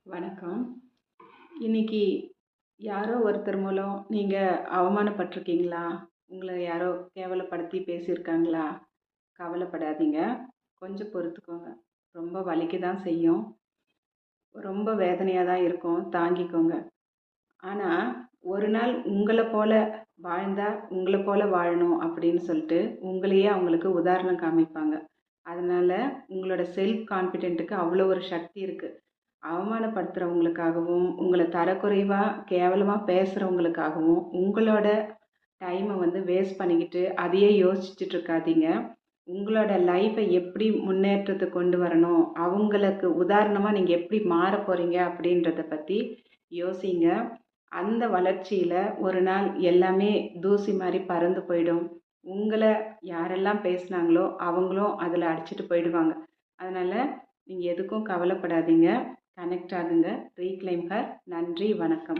வணக்கம். இன்னைக்கு யாரோ ஒருத்தர் மூலம் நீங்கள் அவமானப்பட்டிருக்கீங்களா? உங்களை யாரோ கேவலப்படுத்தி பேசியிருக்காங்களா? கவலைப்படாதீங்க. கொஞ்சம் பொறுத்துக்கோங்க. ரொம்ப வலிக்க தான் செய்யும். ரொம்ப வேதனையாக தான் இருக்கும். தாங்கிக்கோங்க. ஆனால் ஒரு நாள் உங்களை போல வாழ்ந்தா உங்களை போல வாழணும் அப்படின்னு சொல்லிட்டு உங்களையே அவங்களுக்கு உதாரணம் காமிப்பாங்க. அதனால் உங்களோட செல்ஃப் கான்ஃபிடென்ட்டுக்கு அவ்வளோ ஒரு சக்தி இருக்குது. அவமானப்படுத்துகிறவங்களுக்காகவும் உங்களை தரக்குறைவாக கேவலமாக பேசுகிறவங்களுக்காகவும் உங்களோட டைமை வேஸ்ட் பண்ணிக்கிட்டு அதையே யோசிச்சுட்டு இருக்காதீங்க. உங்களோட லைஃப்பை எப்படி முன்னேற்றத்துக்கு கொண்டு வரணும், அவங்களுக்கு உதாரணமாக நீங்கள் எப்படி மாற போகிறீங்க அப்படின்றத பற்றி யோசிங்க. அந்த வளர்ச்சியில் ஒரு நாள் எல்லாமே தூசி மாதிரி பறந்து போயிடும். உங்களை யாரெல்லாம் பேசுனாங்களோ அவங்களும் அதில் அடிச்சிட்டு போயிடுவாங்க. அதனால் நீங்கள் எதுக்கும் கவலைப்படாதீங்க. கனெக்ட் ஆகுங்க. Reclaim her. நன்றி, வணக்கம்.